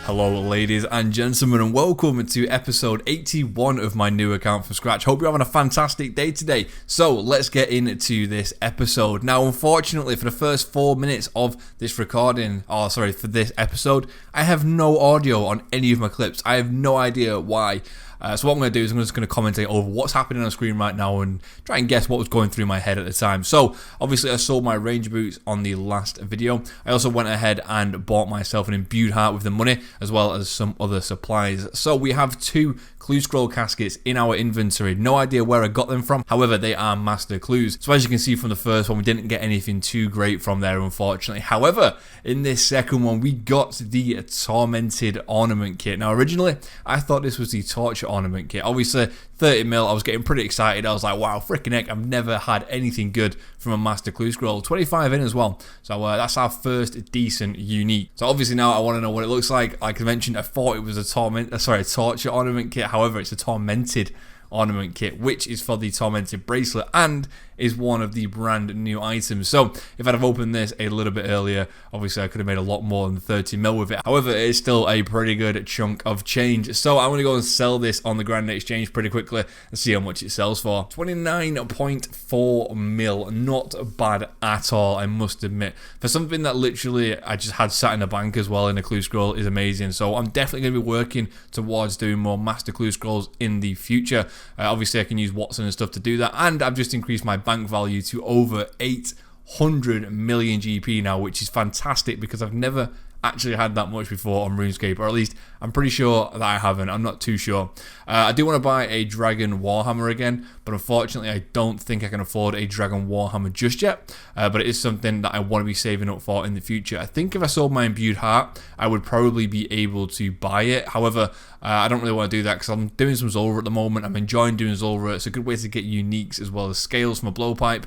Hello ladies and gentlemen, and welcome to episode 81 of my new account from scratch. Hope you're having a fantastic day today. So let's get into this episode. Now unfortunately for the first 4 minutes of this recording, for this episode, I have no audio on any of my clips. I have no idea why. So what I'm going to do is I'm just going to commentate over what's happening on screen right now and try and guess what was going through my head at the time. So obviously I sold my ranger boots on the last video. I also went ahead and bought myself an imbued heart with the money, as well as some other supplies. So we have 2 clue scroll caskets in our inventory. No idea where I got them from. However, they are master clues. So as you can see from the first one, we didn't get anything too great from there, unfortunately. However, in this second one, we got the tormented ornament kit. Now originally, I thought this was the torture ornament kit. Obviously 30 mil, I was getting pretty excited. I was like, wow, freaking heck, I've never had anything good from a master clue scroll. 25 in as well. So that's our first decent unique. So obviously now I want to know what it looks like. Like I mentioned, I thought it was a torture ornament kit. However, it's a tormented ornament kit, which is for the tormented bracelet and is one of the brand new items. So if I'd have opened this a little bit earlier, obviously I could have made a lot more than 30 mil with it. However, it is still a pretty good chunk of change. So I'm going to go and sell this on the Grand Exchange pretty quickly and see how much it sells for. 29.4 mil, not bad at all, I must admit. For something that literally I just had sat in the bank as well in a clue scroll is amazing. So I'm definitely going to be working towards doing more master clue scrolls in the future. Obviously I can use Watson and stuff to do that, and I've just increased my bank value to over 800 million GP now, which is fantastic because I've never actually had that much before on RuneScape, or at least I'm pretty sure that I haven't. I'm not too sure. I do want to buy a Dragon Warhammer again, but unfortunately I don't think I can afford a Dragon Warhammer just yet, but it is something that I want to be saving up for in the future. I think if I sold my imbued heart, I would probably be able to buy it. However, I don't really want to do that because I'm doing some Zulrah at the moment. I'm enjoying doing Zulrah. It's a good way to get uniques as well as scales from a blowpipe.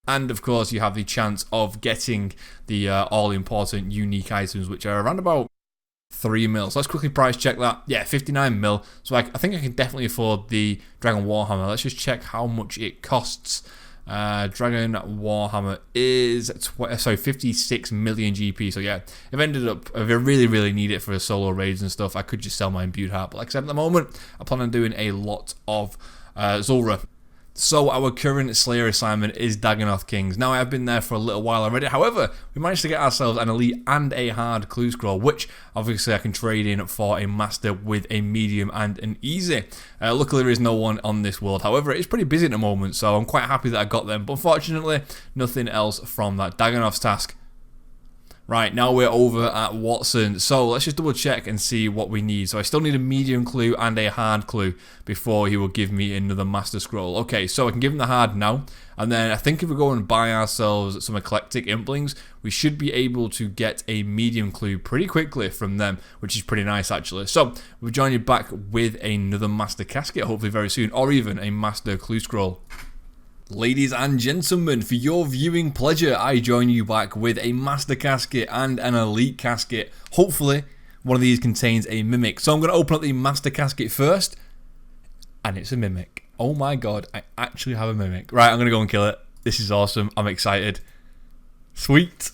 And of course, you have the chance of getting the all-important unique items, which are around about 3 mil. So let's quickly price check that. Yeah, 59 mil. So I think I can definitely afford the Dragon Warhammer. Let's just check how much it costs. Dragon Warhammer is 56 million GP. So yeah, if I really need it for solo raids and stuff, I could just sell my imbued heart. But like I said, at the moment, I plan on doing a lot of Zulrah. So our current Slayer assignment is Dagannoth Kings. Now I have been there for a little while already. However, we managed to get ourselves an elite and a hard clue scroll, which obviously I can trade in for a master with a medium and an easy. Luckily there is no one on this world. However, it's pretty busy at the moment, so I'm quite happy that I got them. But unfortunately, nothing else from that Dagannoth's task. Right, now we're over at Watson. So let's just double check and see what we need. So I still need a medium clue and a hard clue before he will give me another master scroll. Okay, so I can give him the hard now. And then I think if we go and buy ourselves some eclectic implings, we should be able to get a medium clue pretty quickly from them, which is pretty nice actually. So we'll join you back with another master casket hopefully very soon, or even a master clue scroll. Ladies and gentlemen, for your viewing pleasure, I join you back with a master casket and an elite casket. Hopefully, one of these contains a mimic. So I'm going to open up the master casket first, and it's a mimic. Oh my god, I actually have a mimic. Right, I'm going to go and kill it. This is awesome. I'm excited. Sweet.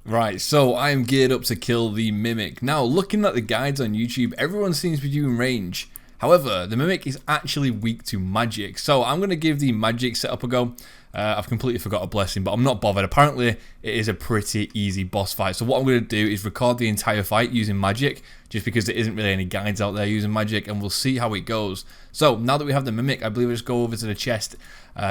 Right, so I am geared up to kill the mimic. Now, looking at the guides on YouTube, everyone seems to be doing range. However, the mimic is actually weak to magic, so I'm going to give the magic setup a go. I've completely forgot a blessing, but I'm not bothered. Apparently, it is a pretty easy boss fight. So what I'm going to do is record the entire fight using magic, just because there isn't really any guides out there using magic, and we'll see how it goes. So now that we have the mimic, I believe I'll just go over to the chest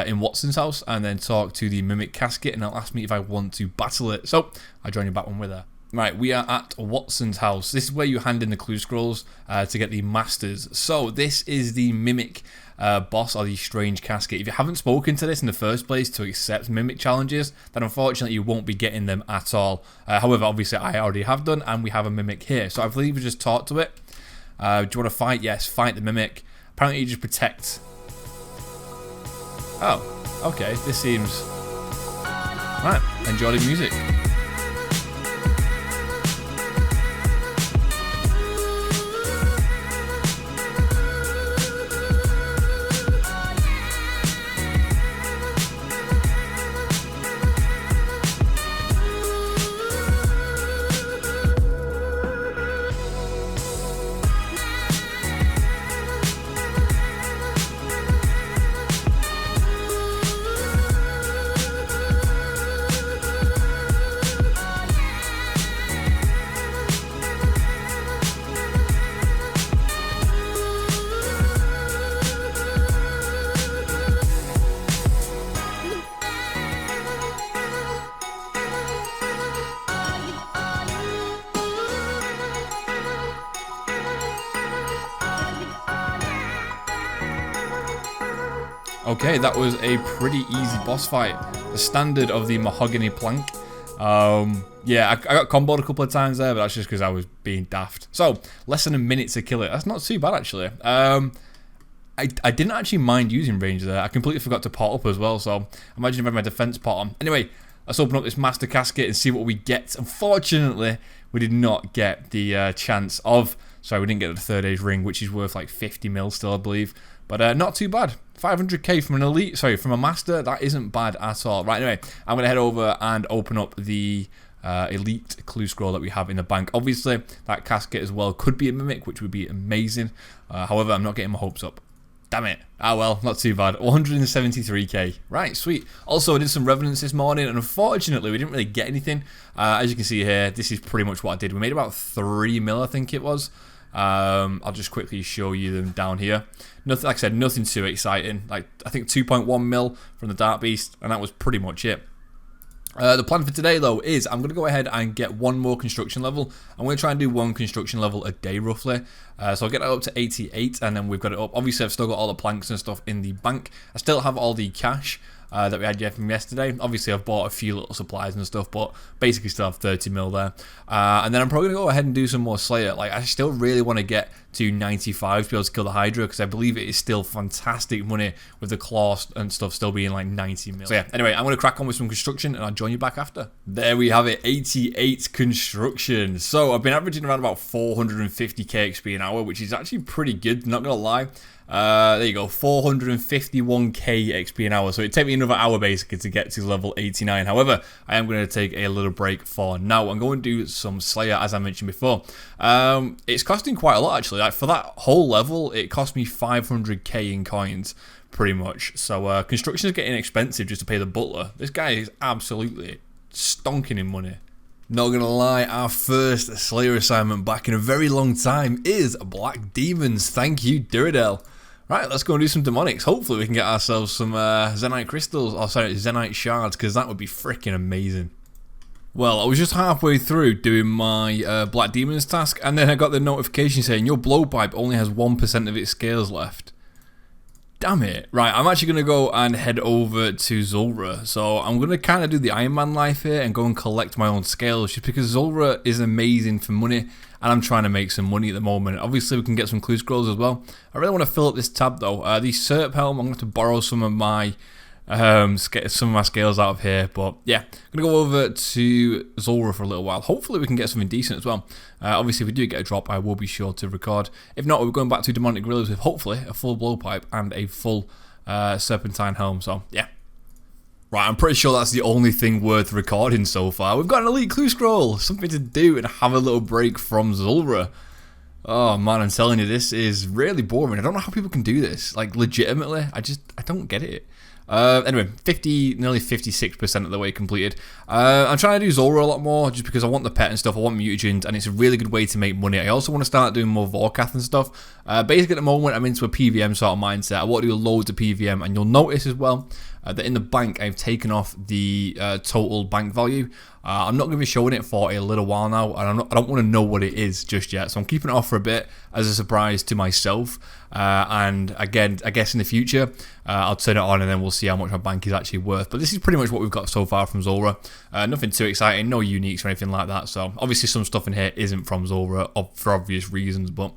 in Watson's house, and then talk to the mimic casket, and it'll ask me if I want to battle it. So I'll join you back when we're there. Right, we are at Watson's house. This is where you hand in the clue scrolls to get the masters. So this is the mimic boss, or the strange casket. If you haven't spoken to this in the first place to accept mimic challenges, then unfortunately you won't be getting them at all. However, obviously I already have done, and we have a mimic here. So I believe we just talked to it. Do you want to fight? Yes, fight the mimic. Apparently you just protect. Oh, okay, this seems... Right, enjoy the music. Okay, that was a pretty easy boss fight. The standard of the mahogany plank. Yeah, I got comboed a couple of times there, but that's just because I was being daft. So, less than a minute to kill it. That's not too bad, actually. I didn't actually mind using range there. I completely forgot to pot up as well, so imagine if I had my defense pot on. Anyway, let's open up this master casket and see what we get. Unfortunately, we did not get the chance of... Sorry, we didn't get the third age ring, which is worth like 50 mil still, I believe. But not too bad. 500k from an elite, sorry, from a master, that isn't bad at all. Right, anyway, I'm going to head over and open up the elite clue scroll that we have in the bank. Obviously, that casket as well could be a mimic, which would be amazing. However, I'm not getting my hopes up. Damn it. Ah, well, not too bad. 173k. Right, sweet. Also, I did some revenants this morning, and unfortunately, we didn't really get anything. As you can see here, this is pretty much what I did. We made about 3 mil, I think it was. I'll just quickly show you them down here. Nothing, like I said, nothing too exciting. Like, I think 2.1 mil from the Dark Beast, and that was pretty much it. The plan for today, though, is I'm going to go ahead and get one more construction level. I'm going to try and do 1 construction level a day, roughly. So I'll get that up to 88, and then we've got it up. Obviously, I've still got all the planks and stuff in the bank. I still have all the cash that we had from yesterday. Obviously, I've bought a few little supplies and stuff, but basically still have 30 mil there. And then I'm probably going to go ahead and do some more Slayer. Like, I still really want to get to 95 to be able to kill the Hydra, because I believe it is still fantastic money with the claws and stuff still being like 90 mil. So yeah, anyway, I'm going to crack on with some construction, and I'll join you back after. There we have it, 88 construction. So I've been averaging around about 450k XP an hour, which is actually pretty good, not going to lie. There you go, 451k XP an hour. So it'd take me another hour basically to get to level 89. However, I am going to take a little break for now. I'm going to do some Slayer, as I mentioned before. It's costing quite a lot actually. Like, for that whole level, it cost me 500k in coins, pretty much. So construction is getting expensive just to pay the butler. This guy is absolutely stonking in money. Not gonna lie, our first Slayer assignment back in a very long time is Black Demons. Thank you, Duradel. Right, let's go and do some demonics. Hopefully we can get ourselves some Zenite crystals, or sorry, Zenite shards, because that would be freaking amazing. Well, I was just halfway through doing my Black Demons task, and then I got the notification saying your blowpipe only has 1% of its scales left. Damn it. Right, I'm actually going to go and head over to Zulrah. So I'm going to kind of do the Iron Man life here and go and collect my own scales, just because Zulrah is amazing for money, and I'm trying to make some money at the moment. Obviously, we can get some clue scrolls as well. I really want to fill up this tab, though. The Serp Helm, I'm going to have to borrow some of my scales out of here, but yeah, I'm gonna go over to Zulrah for a little while. Hopefully we can get something decent as well. Obviously if we do get a drop, I will be sure to record. If not, we're going back to Demonic Gorillas with hopefully a full blowpipe and a full serpentine helm. So yeah, right, I'm pretty sure that's the only thing worth recording so far. We've got an elite clue scroll, something to do and have a little break from Zulrah. Oh man, I'm telling you, this is really boring. I don't know how people can do this, like legitimately. I don't get it. Anyway, nearly 56% of the way completed. I'm trying to do Zulrah a lot more just because I want the pet and stuff. I want Mutagens, and it's a really good way to make money. I also want to start doing more Vorkath and stuff. Basically, at the moment, I'm into a PVM sort of mindset. I want to do loads of PVM, and you'll notice as well that in the bank, I've taken off the total bank value. I'm not going to be showing it for a little while now, and I don't want to know what it is just yet. So I'm keeping it off for a bit as a surprise to myself. And again, I guess in the future, I'll turn it on and then we'll see how much my bank is actually worth. But this is pretty much what we've got so far from Zulrah. Nothing too exciting, no uniques or anything like that. So obviously some stuff in here isn't from Zulrah for obvious reasons. But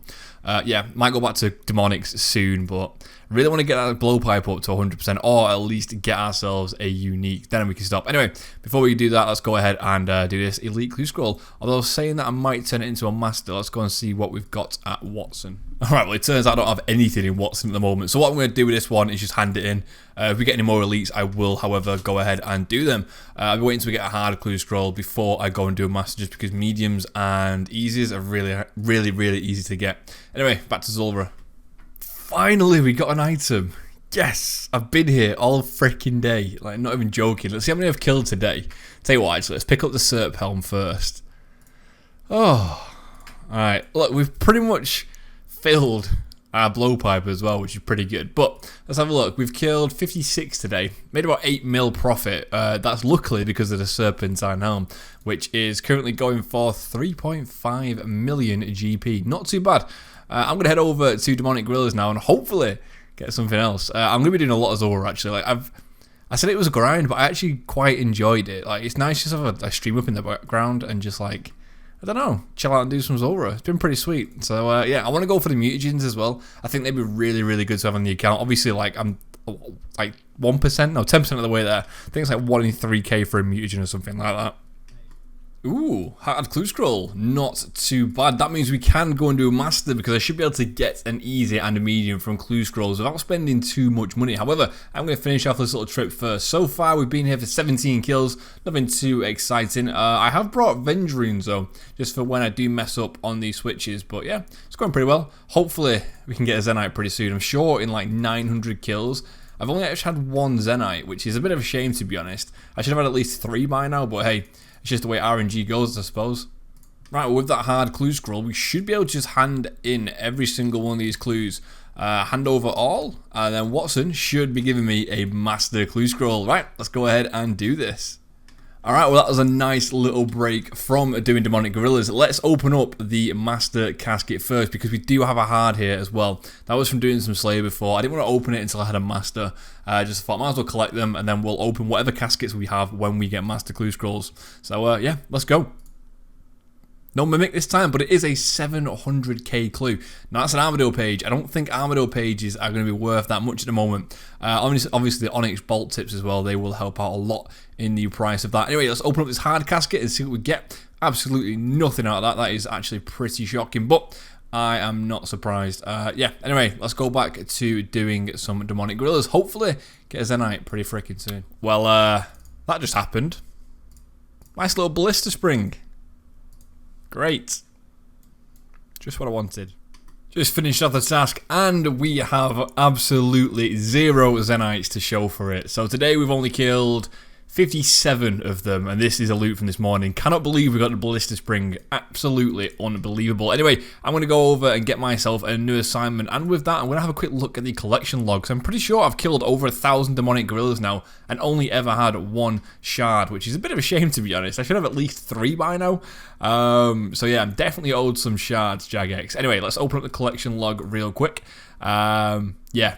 yeah, might go back to Demonics soon, but really want to get that blowpipe up to 100%, or at least get ourselves a unique. Then we can stop. Anyway, before we do that, let's go ahead and do this elite clue scroll. Although saying that I might turn it into a master, let's go and see what we've got at Watson. Alright, well it turns out I don't have anything in Watson at the moment. So what I'm going to do with this one is just hand it in. If we get any more elites, I will, however, go ahead and do them. I'll be waiting until we get a hard clue scroll before I go and do a master, just because mediums and easies are really easy to get. Anyway, back to Zulrah. Finally, we got an item. Yes, I've been here all freaking day. Like, not even joking. Let's see how many I've killed today. Tell you what, actually, let's pick up the Serp Helm first. Oh, alright. Look, we've pretty much filled our blowpipe as well, which is pretty good. But let's have a look. We've killed 56 today. Made about 8 mil profit. That's luckily because of the Serpentine Helm, which is currently going for 3.5 million GP. Not too bad. I'm going to head over to Demonic Gorillas now and hopefully get something else. I'm gonna be doing a lot of Zora actually. Like I said it was a grind, but I actually quite enjoyed it. Like it's nice just to have a stream up in the background and just like, I don't know, chill out and do some Zora. It's been pretty sweet. So yeah, I want to go for the Mutagens as well. I think they'd be really, really good to have on the account. Obviously, like I'm like 1%, no 10% of the way there. I think it's like 1 in 3k for a Mutagen or something like that. Ooh, hard clue scroll, not too bad. That means we can go and do a master because I should be able to get an easy and a medium from clue scrolls without spending too much money. However, I'm going to finish off this little trip first. So far, we've been here for 17 kills, nothing too exciting. I have brought Venge runes though, just for when I do mess up on these switches. But yeah, it's going pretty well. Hopefully, we can get a Zenite pretty soon. I'm sure in like 900 kills. I've only actually had 1 Zenite, which is a bit of a shame to be honest. I should have had at least 3 by now, but hey. It's just the way RNG goes, I suppose. Right, well, with that hard clue scroll, we should be able to just hand in every single one of these clues. Hand over all, and then Watson should be giving me a master clue scroll. Right, let's go ahead and do this. Alright, well that was a nice little break from doing Demonic Gorillas. Let's open up the Master Casket first because we do have a hard here as well. That was from doing some Slayer before. I didn't want to open it until I had a Master. Just thought might as well collect them and then we'll open whatever caskets we have when we get Master Clue Scrolls. So yeah, let's go. No Mimic this time, but it is a 700k clue. Now that's an Armadillo page. I don't think Armadillo pages are going to be worth that much at the moment. Obviously the Onyx Bolt tips as well, they will help out a lot in the price of that. Anyway, let's open up this hard casket and see what we get. Absolutely nothing out of that. That is actually pretty shocking, but I am not surprised. Yeah, anyway, let's go back to doing some Demonic Gorillas. Hopefully get a Zenite pretty freaking soon. Well, that just happened. Nice little Ballista Spring. Great. Just what I wanted. Just finished off the task and we have absolutely 0 Zenites to show for it. So today we've only killed 57 of them and this is a loot from this morning. Cannot believe we got the Ballista Spring. Absolutely unbelievable. Anyway, I'm going to go over and get myself a new assignment and with that I'm going to have a quick look at the collection logs. I'm pretty sure I've killed over 1,000 Demonic Gorillas now and only ever had 1 shard, which is a bit of a shame to be honest. I should have at least 3 by now. So yeah, I'm definitely owed some shards, Jagex. Anyway, let's open up the collection log real quick. Yeah,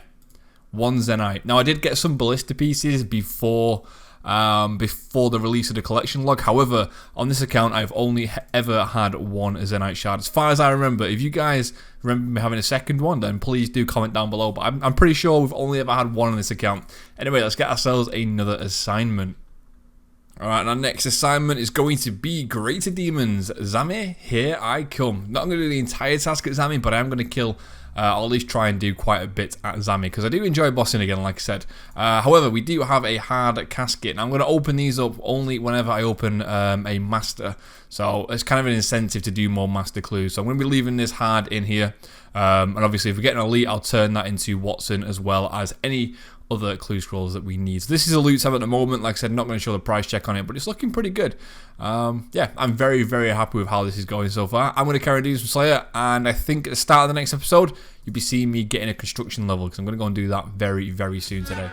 1 Zenite. Now I did get some ballista pieces before the release of the collection log. However, on this account, I've only ever had 1 Zenite shard. As far as I remember, if you guys remember me having a second one, then please do comment down below. But I'm pretty sure we've only ever had 1 on this account. Anyway, let's get ourselves another assignment. Alright, and our next assignment is going to be Greater Demons. Zami, here I come. Not going to do the entire task at Zami, but I am going to kill, I'll at least try and do quite a bit at Zami, because I do enjoy bossing again, like I said. However, we do have a hard casket, and I'm going to open these up only whenever I open a master. So it's kind of an incentive to do more master clues. So I'm going to be leaving this hard in here. And obviously, if we get an elite, I'll turn that into Watson as well as any other clue scrolls that we need. So this is a loot tab at the moment. Like I said, not going to show the price check on it, but it's looking pretty good. Yeah, I'm very, very happy with how this is going so far. I'm going to carry on doing some Slayer, and I think at the start of the next episode, you'll be seeing me getting a construction level, because I'm going to go and do that very, very soon today.